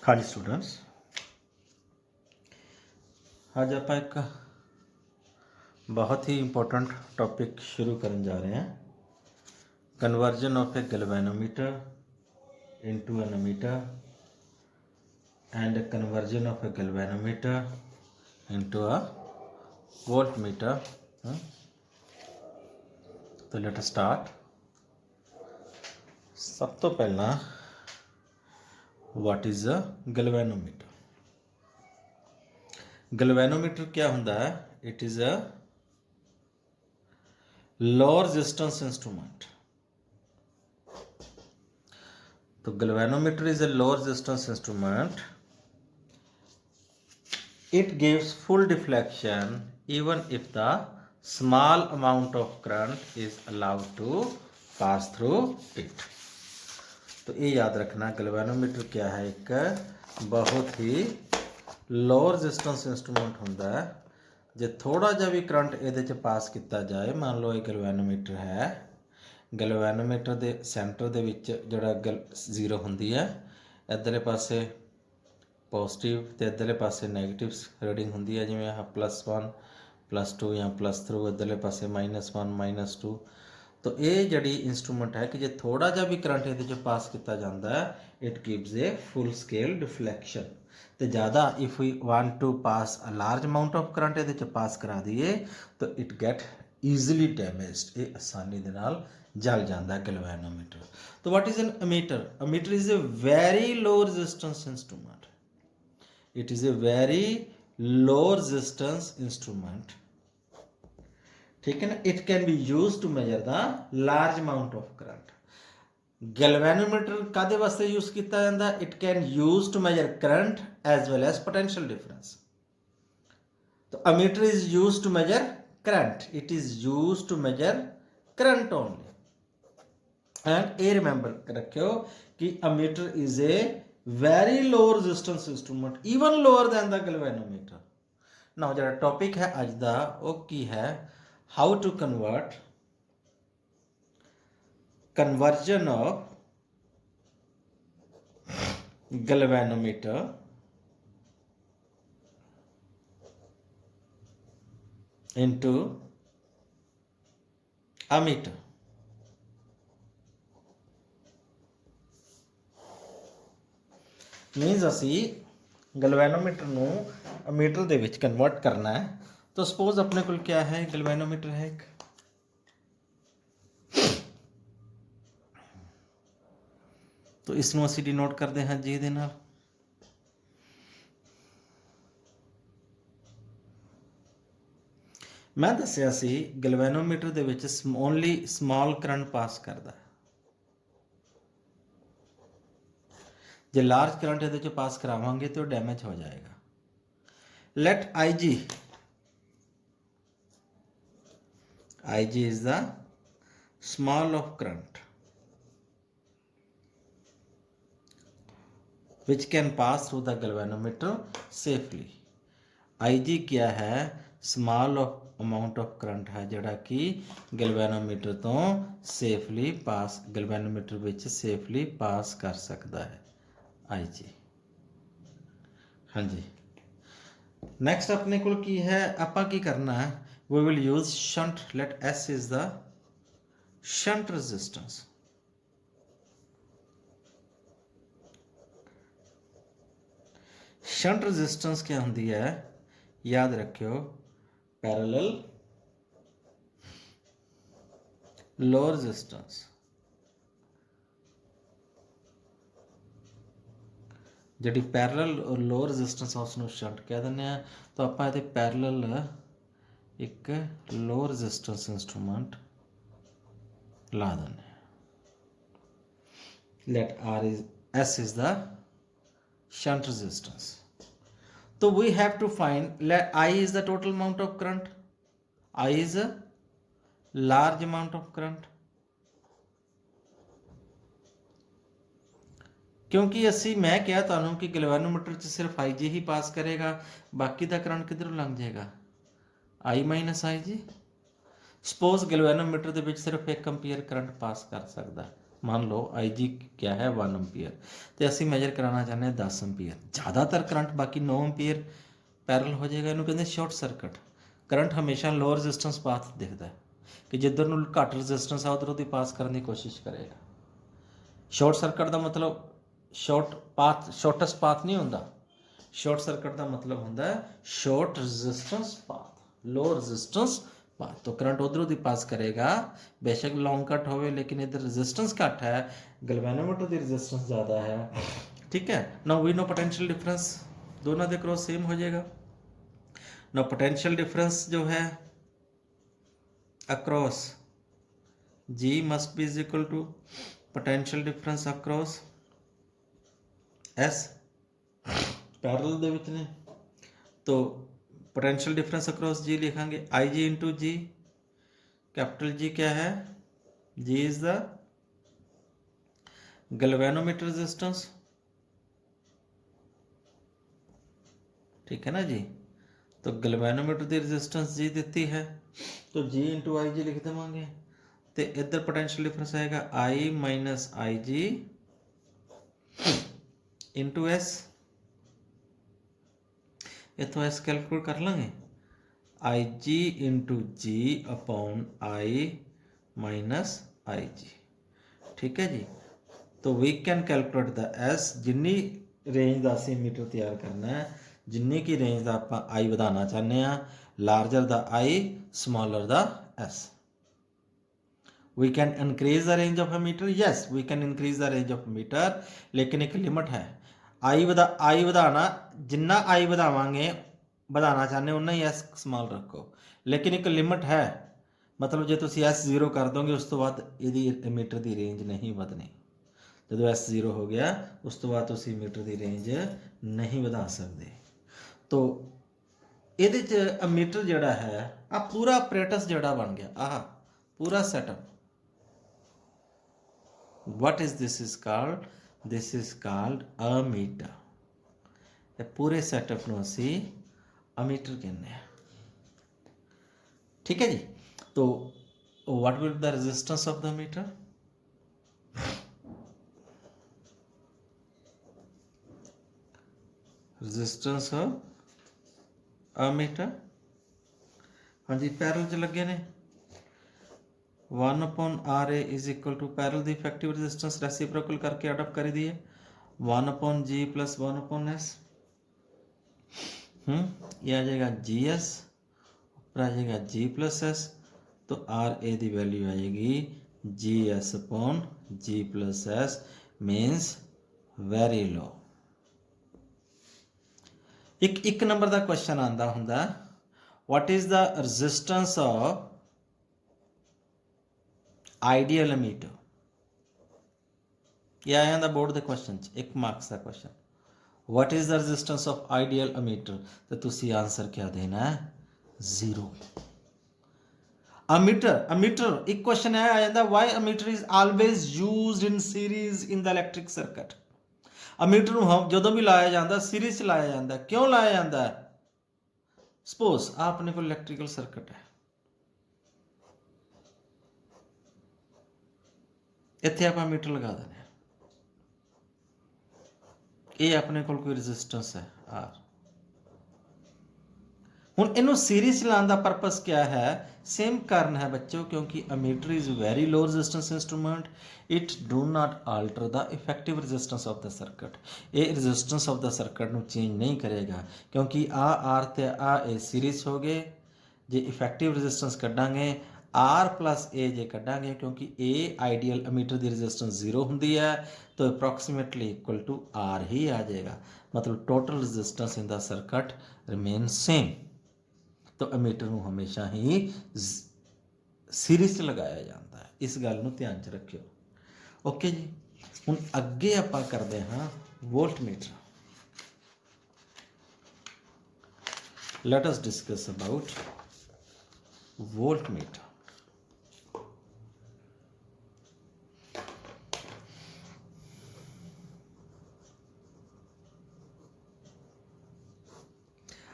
हाँ जी स्टूडेंट्स, आज आप एक बहुत ही इंपॉर्टेंट टॉपिक शुरू करने जा रहे हैं। Conversion of a galvanometer into an ammeter and conversion of a galvanometer into a voltmeter. तो लेट अस स्टार्ट। सब तो पहला what is a galvanometer. Galvanometer क्या होता है? It is a low resistance instrument. तो galvanometer is a low resistance instrument. It gives full deflection even if the small amount of current is allowed to pass through it. तो ये याद रखना, galvanometer क्या है? एक बहुत ही लो रेजिस्टेंस इंस्ट्रूमेंट होता है। जे थोड़ा जिहा भी करंट ਇਹਦੇ 'ਚ ਪਾਸ ਕੀਤਾ ਜਾਏ, ਮੰਨ ਲਓ ਇਹ ਗੈल्वेनोमीटर है, ਗੈल्वेनोमीटर ਦੇ ਸੈਂਟਰ ਦੇ ਵਿੱਚ ਜਿਹੜਾ ਜ਼ੀਰੋ ਹੁੰਦੀ ਹੈ, ਇੱਧਰਲੇ ਪਾਸੇ ਪੋਜ਼ਿਟਿਵ ਤੇ ਇੱਧਰਲੇ ਪਾਸੇ ਨੈਗੇਟਿਵ ਰੀਡਿੰਗ ਹੁੰਦੀ ਹੈ। ਜਿਵੇਂ ਆਹ +1 +2 ਜਾਂ +3, ਇੱਧਰਲੇ ਪਾਸੇ -1 -2। तो ये जड़ी इंस्ट्रूमेंट है कि जो थोड़ा जा भी करंट ये पास किया जाता है, it gives a full scale deflection. तो ज़्यादा if we want to pass a large amount of current ये पास करा दिए तो इट गेट ईजिली डैमेज्ड, ये आसानी दे नाल जल जाता है गैल्वेनोमीटर। तो what is an ammeter? Ammeter is a very low resistance instrument. It is a very low resistance instrument, ठीक है ना। It can be use to measure the large amount of current. Galvanometer कादे वास्ते use किया जाता है? It can use to measure current as well as potential difference. तो ammeter is use to measure current, it is use to measure current only. And A remember रखियो कि ammeter is a very low resistance instrument, even lower than the galvanometer. Now जो topic है अज दा वो की है? How to convert conversion of galvanometer into ammeter। मीनस असी galvanometer नू अमीटर दे विच कन्वर्ट करना है। तो सपोज अपने को क्या है? गैल्वेनोमीटर है एक, तो इसनों असी डिनोट करते हैं जी दे नाल। मैं दस्सिया सी गैल्वेनोमीटर दे विच ओनली स्मॉल करंट पास करता है। जे लार्ज करंट ये पास करावांगे तो डैमेज हो जाएगा। Let IG is the small of current which can pass through the galvanometer safely। IG क्या है? Small of amount of current है जोड़ा कि गैल्वेनोमीटर तो सेफली पास, गैल्वेनोमीटर विच सेफली पास कर सकता है IG। हाँ जी, नैक्सट अपने को की है? आपां की करना है? we will use shunt। let S is the shunt resistance। Shunt resistance क्या होती है? याद रखियो, पैरेलल लो रेजिस्टेंस। जी पैरेलल और लो रेजिस्टेंस उसनों शंट कह दें। तो आप ये पैरेलल एक लो रेजिस्टेंस इंस्ट्रूमेंट ला दें। Let S is the shunt resistance। तो we have to find, let I is the total amount of current, I is a large amount of current। क्योंकि असी मैं क्या तुहानू कि गैल्वेनोमीटर च सिर्फ IG ही पास करेगा, बाकी का करंट किधरों लंघ जाएगा? I - IG। सपोज गैल्वेनोमीटर दे विच सिर्फ 1 एम्पीयर करंट पास कर सकता है, मान लो आई जी क्या है 1 एम्पीयर, तो ਅਸੀਂ ਮੈਜਰ ਕਰਾਉਣਾ ਚਾਹੁੰਦੇ ਹਾਂ 10 एम्पीयर। ਜ਼ਿਆਦਾਤਰ ਕਰੰਟ ਬਾਕੀ 9 एम्पीयर ਪੈਰਲ ਹੋ ਜਾਏਗਾ। ਇਹਨੂੰ ਕਹਿੰਦੇ ਸ਼ਾਰਟ ਸਰਕਟ। ਕਰੰਟ ਹਮੇਸ਼ਾ ਲੋ ਰੈਜ਼ਿਸਟੈਂਸ ਪਾਥ ਦਿਖਦਾ ਹੈ ਕਿ ਜਿੱਧਰ ਨੂੰ ਘੱਟ ਰੈਜ਼ਿਸਟੈਂਸ ਆ ਉਧਰ ਉਹਦੀ ਪਾਸ ਕਰਨ ਦੀ ਕੋਸ਼ਿਸ਼ ਕਰੇਗਾ। ਸ਼ਾਰਟ ਸਰਕਟ ਦਾ ਮਤਲਬ ਸ਼ਾਰਟ ਪਾਥ, ਸ਼ਾਰਟੈਸਟ ਪਾਥ ਨਹੀਂ ਹੁੰਦਾ। ਸ਼ਾਰਟ ਸਰਕਟ ਦਾ ਮਤਲਬ ਹੁੰਦਾ ਹੈ ਸ਼ਾਰਟ ਰੈਜ਼ਿਸਟੈਂਸ ਪਾਥ, लो ਰੈਜ਼ਿਸਟੈਂਸ पाथ। तो करंट उधर ही पास करेगा, बेशक लॉन्ग कट हो, लेकिन इधर रेजिस्टेंस घट है, गैल्वेनोमीटर की रेजिस्टेंस ज़्यादा है। ठीक है ना, वी नो पोटेंशियल डिफरेंस दोनों के क्रॉस सेम हो जाएगा ना। पोटेंशियल डिफरेंस जो है across G must be is equal to potential difference across S, parallel दे विच ने। तो पोटेंशियल डिफरेंस अक्रॉस जी लिखांगे I G into G, capital G क्या है, G is the galvanometer resistance, ठीक है ना जी। तो गैल्वेनोमीटर की रेजिस्टेंस जी दी है, तो जी इंटू आई जी लिख देवांगे। तो इधर पोटेंशियल डिफरेंस आएगा I minus I G into S. इतों एस कैलकुलेट कर लेंगे, I G into G upon I minus I G, ठीक है जी। तो we can calculate the S, जिन्नी रेंज का असी मीटर तैयार करना है, जिन्नी की रेंज का आप आई बढ़ाना चाहते हैं, larger the I smaller the S. We can increase the range of a meter, yes we can increase the range of meter, लेकिन एक लिमिट है। आई ਵਧਾਣਾ, जिन्ना आई ਵਧਾਵਾਂਗੇ ਵਧਾਣਾ ਚਾਹੁੰਦੇ उन्ना ही एस स्मॉल रखो, लेकिन एक लिमिट है। मतलब जो तुम एस 0 कर दोगे उस तो बाद ये मीटर की रेंज नहीं ਵਧਣੀ। ਜਦੋਂ एस 0 हो गया उस तो बाद तुम मीटर की रेंज नहीं ਵਧਾ सकते। तो ये मीटर जोड़ा है आ पूरा अपरेटस जोड़ा बन गया, आह पूरा setup. What is this is called, this is called ammeter. ये पूरे सैटअप को असी अमीटर कहने हैं, ठीक है जी। तो what will the resistance of the meter, resistance of ammeter, हाँ जी पैरल च लगे ने 1 upon R A is equal to parallel दी इफेक्टिव रेजिस्टेंस रेसिप्रोकल करके अडॉप्ट कर दिए 1 upon G plus 1 upon S. ये आ जाएगा जी एस, ऊपर आ जाएगा जी प्लस एस। तो आर ए की वैल्यू आएगी G S upon G plus S, means very low. एक नंबर का क्वेश्चन आता होंगे, what is the resistance of ideal meter. यह आया था बोर्ड के क्वेश्चन, एक मार्क्स का question, what is the resistance of ideal ammeter. तो तुसी आंसर क्या देना है, 0। अमीटर, अमीटर एक क्वेश्चन है आ जाता, why ammeter is always used in series in the electric circuit. Ammeter हम जो भी लाया जाता सीरीज च लाया जाता, क्यों लाया जाता है। सपोज अपने को इलैक्ट्रिकल सर्किट है, इत्थे आप मीटर लगा देने, ये अपने को कोई रेजिस्टेंस है आर। हुण इनू सीरीज चलाने का परपस क्या है, सेम कारण है बच्चों, क्योंकि ammeter is very low resistance instrument, it do not alter the effective resistance of the circuit. ये रेजिस्टेंस ऑफ द सर्किट नू चेंज नहीं करेगा, क्योंकि आ आर ते आ ए सीरीज हो गए। जे इफेक्टिव रेजिस्टेंस कढ़ांगे आर प्लस ए जे कढ़ांगे, क्योंकि ए आइडियल अमीटर की रेजिस्टेंस 0 होंगी है, तो अप्रॉक्सीमेटली इक्वल टू आर ही आ जाएगा। मतलब total resistance in the circuit remain same. तो अमीटर को हमेशा ही सीरीज लगाया जाता है, इस गल को ध्यान च रखियो। ओके जी, हुण अगे आपां करते हाँ voltmeter. Let us discuss about voltmeter.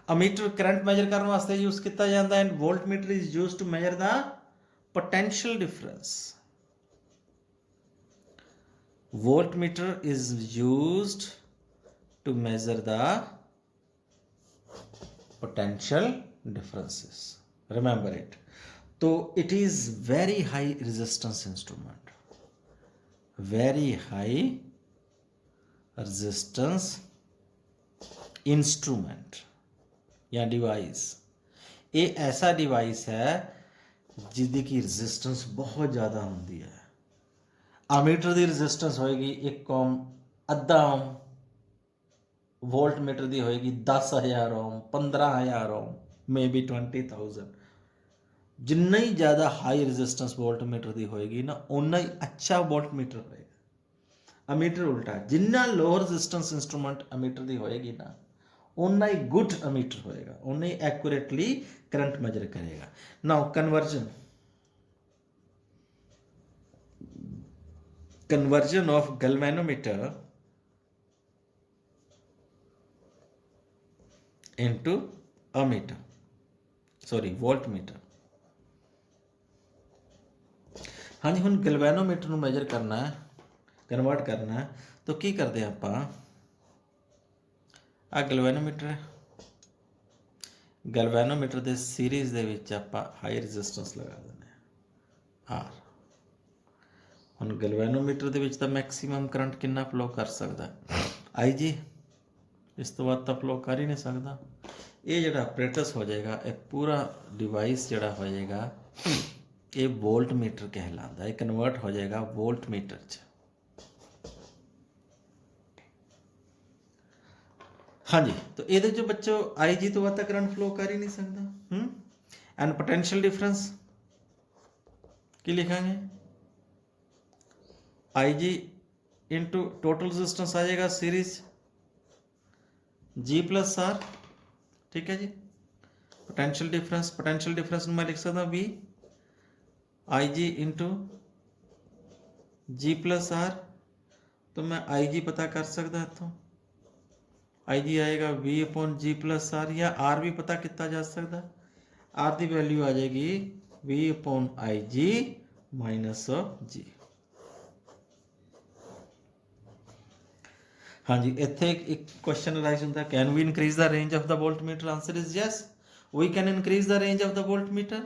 Ammeter current measure करने वास्ते यूज किया जाता है, and voltmeter is use to measure the potential difference. voltmeter is used to measure the potential differences. Remember it. So it is very high resistance instrument, very high resistance instrument या device. ये ऐसा device है जिसकी की resistance बहुत ज़्यादा होंगी है। अमीटर की रजिस्टेंस होएगी 1 ओम, अद्धा ओम। वोल्ट मीटर की होएगी 10,000 ओम, 15,000 ओम, मे बी 20,000। जिन्ना ही ज़्यादा हाई रजिस्टेंस वोल्ट मीटर की होएगी ना, उन्ना ही अच्छा वोल्ट मीटर होएगा। अमीटर उल्टा, जिन्ना लो रजिस्टेंस इंस्ट्रूमेंट अमीटर की होएगी ना, उन्ना ही गुड अमीटर होएगा, उन्ना ही एक्यूरेटली करंट मेजर करेगा। Now conversion of galvanometer into ammeter, sorry voltmeter। हाँ जी, हम गैल्वेनोमीटर ਨੂੰ मेजर करना है, कन्वर्ट करना है, तो की करते हैं ਆਪਾਂ ਆ ਗੈਲਵੇਨੋਮੀਟਰ ਹੈ। ਗੈਲਵੇਨੋਮੀਟਰ ਦੇ ਸੀਰੀਜ਼ ਦੇ ਵਿੱਚ ਆਪਾਂ ਹਾਈ ਰੈਜ਼ਿਸਟੈਂਸ ਲਗਾ ਦਿੰਦੇ ਹਾਂ ਆਰ। ਹੁਣ ਗੈਲਵੇਨੋਮੀਟਰ ਦੇ ਵਿੱਚ ਤਾਂ ਮੈਕਸਿਮਮ ਕਰੰਟ ਕਿੰਨਾ ਫਲੋ ਕਰ ਸਕਦਾ ਆਈ ਜੀ, ਇਸ ਤੋਂ ਬਾਅਦ ਤਾਂ ਫਲੋ ਕਰ ਹੀ ਨਹੀਂ ਸਕਦਾ। ਇਹ ਜਿਹੜਾ ਆਪਰੇਟਸ ਹੋ ਜਾਏਗਾ, ਇਹ ਪੂਰਾ ਡਿਵਾਈਸ ਜਿਹੜਾ ਹੋ ਜਾਏਗਾ, ਇਹ ਵੋਲਟ ਮੀਟਰ ਕਹਿਲਾਉਂਦਾ, ਇਹ ਕਨਵਰਟ ਹੋ ਜਾਏਗਾ ਵੋਲਟ ਮੀਟਰ 'ਚ। हाँ जी, तो ये जो बच्चों आई जी तो वह करंट फ्लो कर ही नहीं सकता। एंड पोटेंशियल डिफरेंस की लिखेंगे, आई जी इंटू टोटल रेजिस्टेंस आ जाएगा सीरीज जी प्लस आर। ठीक है जी। पोटेंशियल डिफरेंस मैं लिख सकता V I G into G plus R. तो मैं आई जी पता कर सकता इतों, आई जी आएगा V upon G plus R, या आर भी पता किया जा सकता। आर की वैल्यू आ जाएगी V upon I G minus G. हाँ जी, इत्थे एक क्वेश्चन राइज होता है, can we increase the range of the volt meter? Answer is yes, we can increase the range of the volt meter.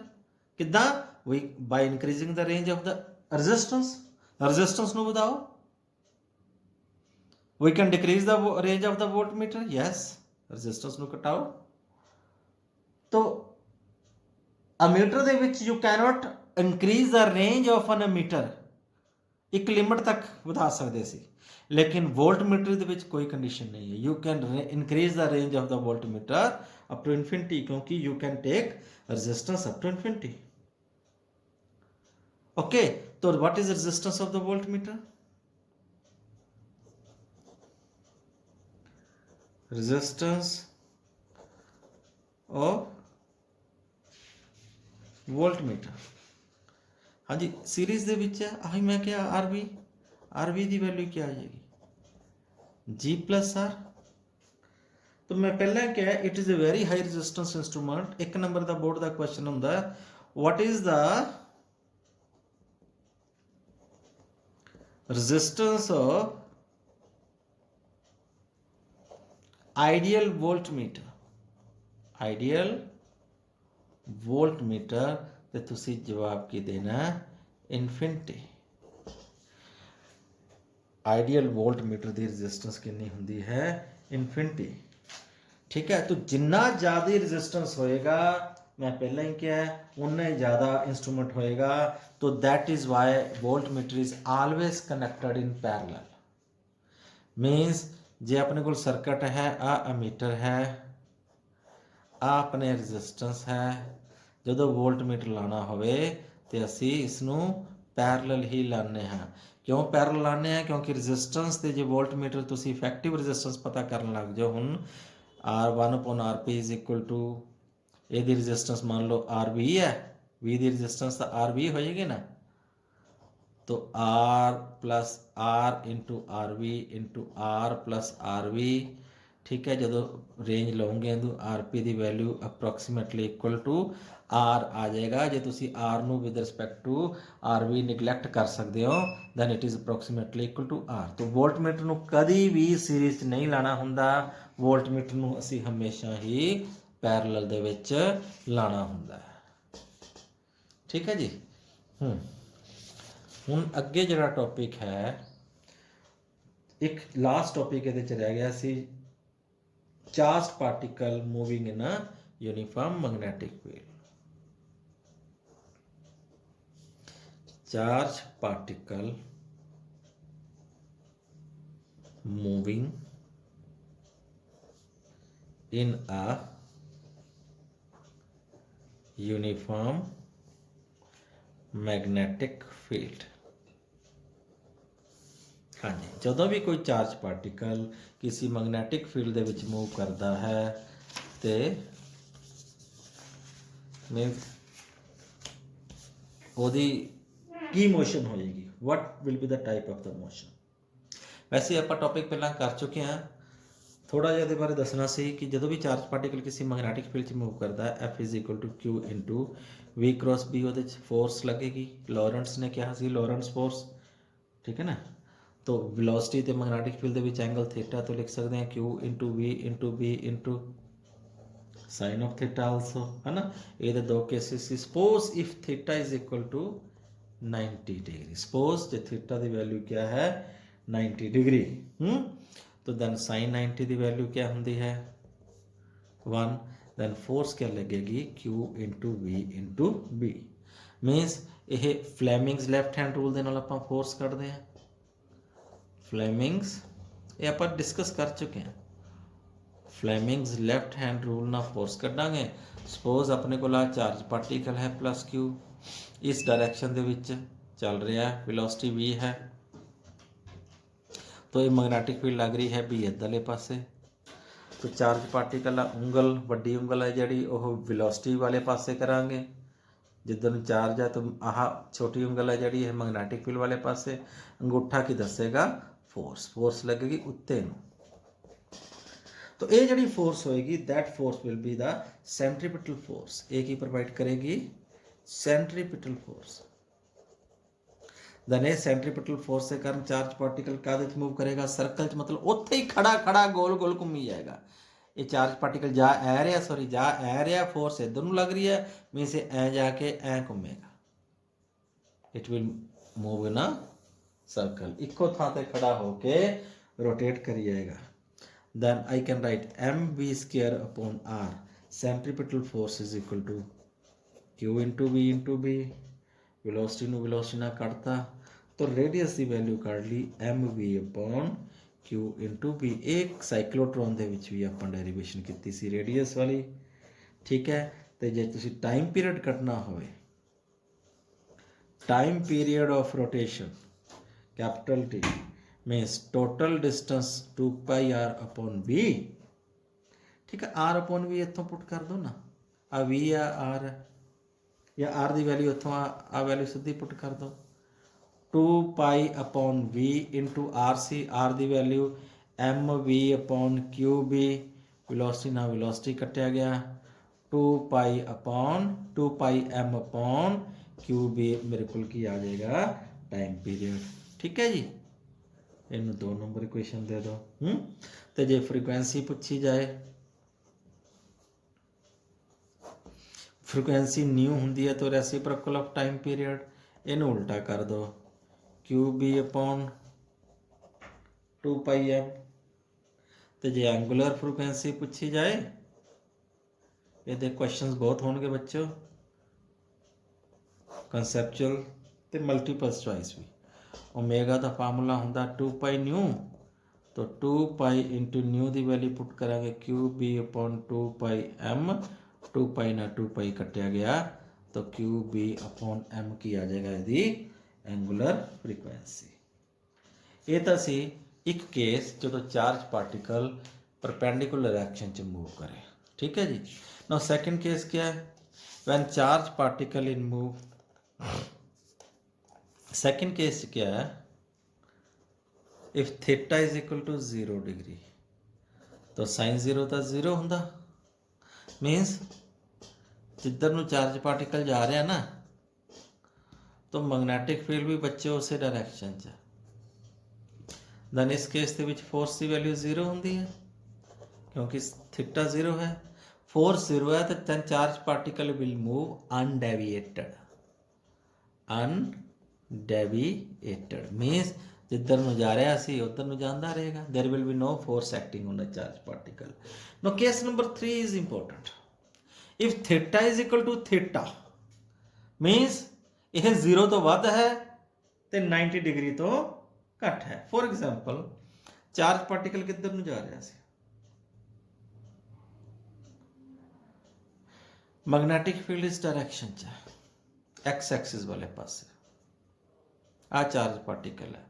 किदा? We by increasing the range of the resistance. Resistance नु बताओ। We can decrease the range of the voltmeter, yes, resistance ਨੂੰ ਘਟਾਓ। तो ammeter ਦੇ ਵਿੱਚ you cannot increase the range of an ammeter, ਇੱਕ limit ਤੱਕ ਵਧਾ ਸਕਦੇ ਸੀ, ਲੇਕਿਨ ਵੋਲਟਮੀਟਰ ਦੇ ਵਿੱਚ ਕੋਈ ਕੰਡੀਸ਼ਨ ਨਹੀਂ ਹੈ। you can increase the range of the voltmeter up to infinity, क्योंकि you can take resistance up to infinity। okay, so what is the resistance of the voltmeter? resistance of voltmeter, हाँ जी series ਦੇ ਵਿੱਚ ਹੈ। ਆਹੀ ਮੈਂ ਕਿਹਾ are we की value क्या आ जाएगी जी प्लस आर। तो मैं पहले क्या, it is a very high resistance instrument. 1 number का बोर्ड का क्वेश्चन होंगे, what is the resistance of ideal voltmeter. Ideal voltmeter ते तुसी जवाब की देना इनफिनिटी। आइडियल वोल्टमीटर की रेजिस्टेंस कितनी होंदी है? इनफिनिटी। ठीक है, तो जिन्ना ज़्यादा रेजिस्टेंस होएगा, मैं पहले ही क्या है, उन्ना ही ज़्यादा इंस्ट्रूमेंट होएगा। तो that is why voltmeter is always connected in parallel. Means जे अपने को सर्किट है, आ अमीटर है, आ अपने रजिस्टेंस है, जो वोल्टमीटर लाना होवे तो असी इसनू पैरेलल ही लाने हैं। क्यों पैरेलल लाने हैं? क्योंकि रजिस्टेंस ते जो वोल्टमीटर तुसी इफेक्टिव रजिस्टेंस पता करन लग जाओ। हुण R1 upon RP is equal to a दी रजिस्टेंस मान लो RV है, V दी रजिस्टेंस तो RV हो जाएगी ना, तो R plus R into R V into R plus RV ठीक है। जो रेंज लओगे तो आर पी की value approximately equal to R आ जाएगा। जो तुसी आर नू विद रिस्पैक्ट टू आर भी निगलैक्ट कर सकते हो then it is approximately equal to are. तो वोल्टमीटर नू कभी भी सीरीज च नहीं लाना हुंदा, वोल्टमीटर नू असी हमेशा ही पैरलल दे विच लाना हुंदा है। ठीक है जी। हुण अगे जिहड़ा टॉपिक है, एक लास्ट टॉपिक ये रह गया सी, charge particle moving in a uniform magnetic field. Charge particle moving in a uniform magnetic field। हाँ जी, ਜਦੋਂ भी कोई चार्ज पार्टिकल किसी मैग्नेटिक फील्ड ਦੇ ਵਿੱਚ मूव करता है तो मीन्स ਉਹਦੀ की मोशन होएगी, what will be the type of the motion. वैसे आप टॉपिक पहला कर चुके हैं, थोड़ा जिहा इहदे बारे दसना सी कि जो भी चार्ज पार्टिकल किसी मैग्नेटिक फील्ड च मूव करता है F is equal to Q into V cross B, वो फोर्स लगेगी। लॉरेंस ने कहा सी लॉरेंस फोर्स, ठीक है ना। तो वेलोसिटी तो मैग्नेटिक फील्ड के विच एंगल थीटा तो लिख सकते हैं Q into B into sine of theta also, है ना। ये दो केसेस सी। Suppose if theta is equal to 90 degree, suppose जो थीटा की वैल्यू क्या है 90 डिग्री, तो देन साइन 90 की वैल्यू क्या होंगी है 1, देन फोर्स क्या लगेगी क्यू इंटू बी। मीनस ये फ्लैमिंग्स लैफ्ट हैंड रूल के नाल आपां फोर्स कढ़ते हैं। फ्लैमिंग्स ये आप डिस्कस कर चुके हैं। फ्लैमिंग्स लैफ्ट हैंड रूल ना फोर्स कढ़ांगे। सपोज अपने को चार्ज पार्टिकल है प्लस क्यू, इस डायरैक्शन दे विच चल रहा है, वेलोसिटी वी है, तो ये मैग्नेटिक फील्ड लग रही है बी इधरले पासे। तो चार्ज पार्टिकल उंगल वड्डी उंगल है जिहड़ी ओह वेलोसिटी वाले पासे करांगे, जिधर चार्ज है, तो आह छोटी उंगल है जिहड़ी है मैग्नेटिक फील्ड वाले पासे। अंगूठा की दसेगा फोर्स लगेगी उत्ते नूं। तो ये जिहड़ी फोर्स होएगी that force will be the centripetal force. ये की प्रोवाइड करेगी centripetal force. Then centripetal force के कारण चार्ज पार्टिकल क्या मूव करेगा सर्कल च, मतलब उत्थे ही खड़ा गोल गोल घूमी जाएगा। ये चार्ज पार्टिकल जा ए रहा फोर्स इधर नूं लग रही है, मीनस ए जाके ए घूमेगा, it will move in a circle, इको थां ते खड़ा होके रोटेट करी जाएगा। Then I can write M B square upon R, centripetal force is equal to Q into B. Velocity नूं वेलोसिटी नाल कटता, तो रेडियस की वैल्यू कढ़ ली M V upon Q into B. एक साइक्लोट्रॉन के भी आप डेरीवेशन की सी रेडियस वाली, ठीक है। तो जे तुसी टाइम पीरियड कटना होवे, time period of rotation capital T means total distance 2 pi R upon V, ठीक है। आर अपॉन वी इतों पुट कर दो ना, आ वी आ आर है, या आर की वैल्यू इतों आ वैल्यू सीधी पुट कर दो 2 pi upon V into R सी, आर की value M V upon Q B, velocity ना वेलोसिटी कटिया गया 2 pi M upon Q B, मेरे को की आ जाएगा टाइम पीरियड, ठीक है जी। इनू 2 नंबर इक्वेशन दे दो। तो जे फ्रीकुएंसी पूछी जाए, फ्रीकुएंसी न्यू होंगी है तो रेसिप्रोकल ऑफ टाइम पीरियड, इनू उल्टा कर दो Q B upon 2 pi M. तो जे एंगुलर फ्रीकुएंसी पूछी जाए, ये क्वेश्चंस बहुत होंगे बच्चों, कंसैप्चुअल तो मल्टीपल चॉइस भी। ओमेगा का फार्मूला होंगे 2 पाई न्यू, तो 2 पाई इंटू न्यू की वैल्यू पुट करांगे Q B upon 2 pi M, 2 पाई ना 2 पाई कटिया गया तो क्यू बी अपॉन एम की आ जाएगा यदि एंगुलर फ्रीकुएंसी। ये तो सी एक केस जो चार्ज पार्टिकल परपेंडिकुलर डायरेक्शन च मूव करे, ठीक है जी। नाउ सेकंड केस क्या है, when charge particle in move, second case क्या है, if theta is equal to 0 degree, तो साइन 0 तो 0 हुंदा, मीनस जिधर नूं चार्ज पार्टिकल जा रहा ना, तो मैगनैटिक फील्ड भी बच्चे उस डायरैक्शन च। दैन इस केस के फोर्स की वैल्यू 0 होंगी है, क्योंकि थीटा 0 है। फोर्स 0 है तो then charge particle will move undeviated. Undeviated means जिधर नूं जा रहा सी उधर नूं जांदा रहेगा। There will be no force acting on the charge particle. No case number 3 is important. If theta is equal to theta means यह 0 तो वध है तो 90 डिग्री तो घट है। फॉर एग्जाम्पल चार्ज पार्टिकल किधर नूं जा रहा सी, मैगनैटिक फील्ड इस डायरैक्शन च एक्स एक्सिस वाले पासे। आ चार्ज पार्टिकल है,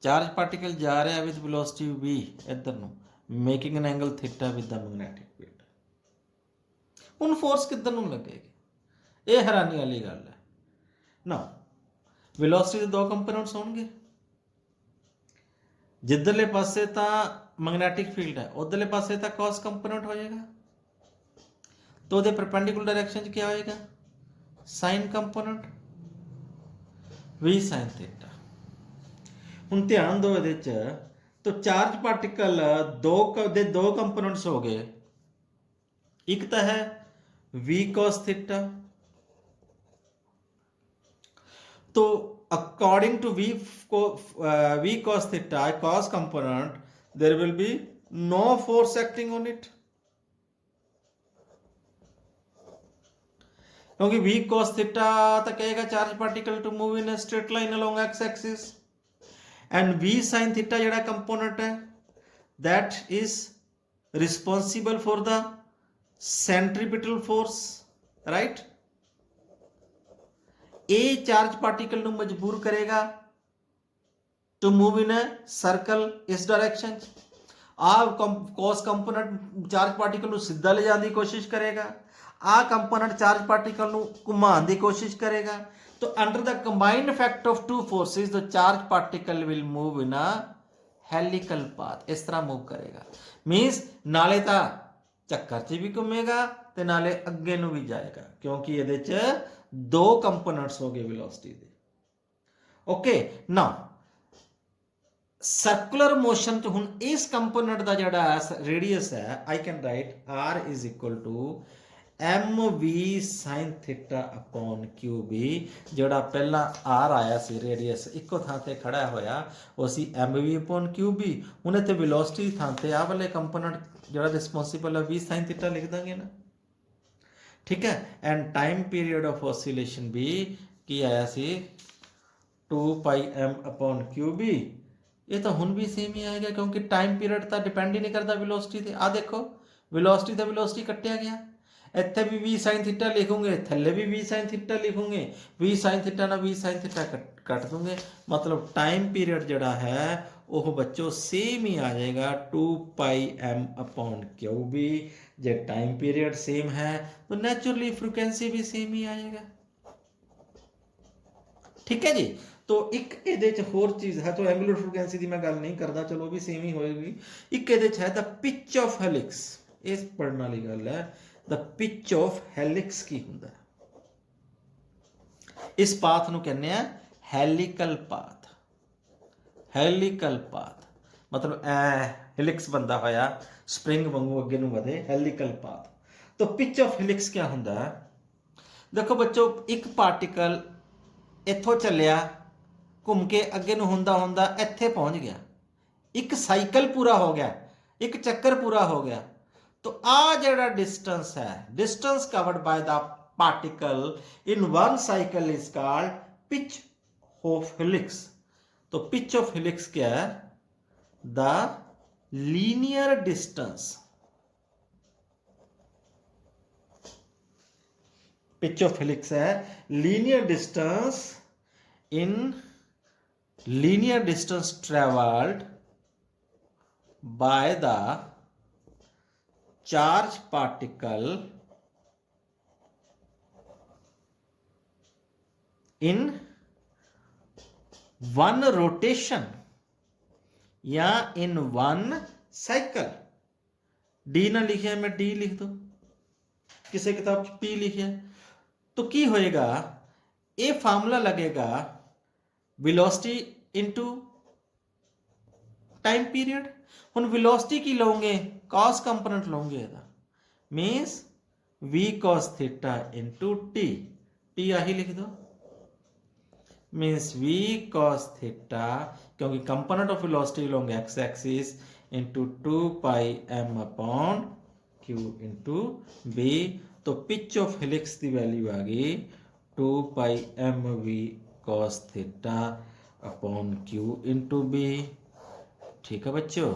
चार्ज पार्टिकल जा रहा है विद वेलोसिटी v इधर नूं, making an angle theta with the magnetic field. हुण फोर्स किधर नूं लगेगी, ये हैरानी वाली गल है ना। वेलोसिटी के दो कंपोनेंट्स होंगे, जिधरले पासे तो मैगनैटिक फील्ड है उधरले पासे तो कॉस कंपोनेंट हो जाएगा, तो उहदे परपेंडिकुलर डायरैक्शन क्या होएगा, sign component v sine theta. हुण ध्यान दो इहदे च, तो चार्ज पार्टिकल दो कंपोनेंट्स हो गए, एक तो है v cos थीटा, तो according to v cos theta cos component there will be no force acting on it, क्योंकि v cos theta तो कहेगा charge particle to move in straight line along x axis, and v sin theta जेड़ा component है that is responsible for the centripetal force, right. A charge particle ਨੂੰ मजबूर करेगा to move in a circle इस direction. आ cos component charge particle ਨੂੰ ਸਿੱਧਾ ले जाने की कोशिश करेगा, आ कंपोनेंट चार्ज पार्टिकल ਨੂੰ घुमाने की कोशिश करेगा। तो under the combined effect of two forces the charge particle will move in a helical path, इस तरह मूव करेगा। मीनस नाले तो चक्कर च भी घूमेगा ते नाले अगे नूं भी जाएगा, क्योंकि ये दो कंपोनेंट्स हो गए वेलोसिटी दे। ओके नाउ सर्कुलर मोशन च हुण इस कंपोनेंट का जिहड़ा रेडियस है I can write r is equal to mv sin theta upon qb। जिहड़ा पहला r आया सी रेडियस इको थां ते खड़ा होया वो सी mv अपॉन qb। हुण इत्थे वेलोसिटी थां ते आ वाले कंपोनेंट जिहड़ा रिस्पोंसिबल है v sin थीटा लिख देंगे ना, ठीक है। And time period of oscillation भी की आया सी 2 पाई m अपॉन qb। ये तो हुण भी सेम ही आएगा, क्योंकि टाइम पीरियड तो डिपेंड ही नहीं करता वेलोसिटी ते। आ देखो वेलोसिटी तो वेलोसिटी कटिया गया, इत्थे भी v sin थीटा लिखूंगे, थल्ले भी v sin थीटा लिखूंगे, v sin थीटा ना v sin थीटा कट दूंगे, मतलब टाइम पीरियड जड़ा है वह बच्चों सेम ही आ जाएगा 2 पाई m अपॉन qb। जे टाइम पीरियड सेम है तो नेचुरली फ्रीक्वेंसी भी सेम ही आएगा, ठीक है जी। तो एक ਇਹਦੇ ਚ ਹੋਰ चीज है, तो एंगुलर फ्रीक्वेंसी की मैं गल नहीं करता, चलो भी सेम ही होएगी। एक ਇਹਦੇ ਚ है द पिच ऑफ हेलिक्स, इस पढ़ने वाली गल है। द पिच ऑफ हेलिक्स की हुंदा है, इस पाथ ਨੂੰ ਕਹਿੰਦੇ ਆ हेलिकल पाथ। हेलिकल पाथ मतलब हेलिक्स बनता होया स्प्रिंग वांगू अगे ਨੂੰ ਵਧੇ, हेलिकल पाथ। तो पिच ऑफ हेलिक्स क्या हुंदा है, देखो बच्चों एक पार्टिकल इत्थों ਚੱਲਿਆ घूम के अगे ਨੂੰ ਹੁੰਦਾ ਹੁੰਦਾ ਇੱਥੇ पहुंच गया, एक साइकिल पूरा हो गया, एक चक्कर पूरा हो गया। तो आ जड़ा डिस्टेंस है, distance covered by the particle in one cycle is called pitch of helix. तो पिच ऑफ हेलिक्स क्या है, the linear distance. Pitch of helix है linear distance in linear distance traveled by the charge particle in one rotation या in one cycle। D ना लिखिया मैं D लिख दो, किसी किताब च पी लिखिया, तो की होएगा, ये फार्मूला लगेगा वेलोसिटी इनटू टाइम पीरियड। हुण वेलोसिटी की लओगे, कॉस कंपोनेंट लओगे ਇਹਦਾ, मीन्स v cos theta into T, T आही लिख दो, मीन्स v cos थीटा, क्योंकि कंपोनेंट ऑफ वेलोसिटी लओगे X axis, into 2 pi m upon q into b, तो पिच ऑफ हेलिक्स की वैल्यू आ गई 2 pi m v cos theta upon q into b। ठीक है बच्चों,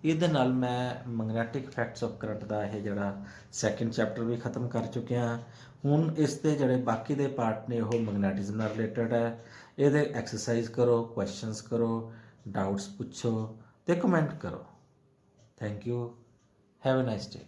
ਇਹਦੇ ਨਾਲ ਮੈਂ ਮੈਗਨੈਟਿਕ ਇਫੈਕਟਸ ਆਫ ਕਰੰਟ ਦਾ ਇਹ ਜਿਹੜਾ ਸੈਕੰਡ ਚੈਪਟਰ ਵੀ ਖਤਮ ਕਰ ਚੁੱਕਿਆ ਹਾਂ। ਹੁਣ ਇਸ ਦੇ ਜਿਹੜੇ ਬਾਕੀ ਦੇ ਪਾਰਟ ਨੇ ਉਹ ਮੈਗਨੈਟਿਜ਼ਮ ਨਾਲ ਰਿਲੇਟਡ ਹੈ। ਇਹਦੇ ਐਕਸਰਸਾਈਜ਼ ਕਰੋ, ਕੁਐਸਚਨਸ ਕਰੋ, ਡਾਊਟਸ ਪੁੱਛੋ ਤੇ ਕਮੈਂਟ ਕਰੋ। Thank you, have a nice day.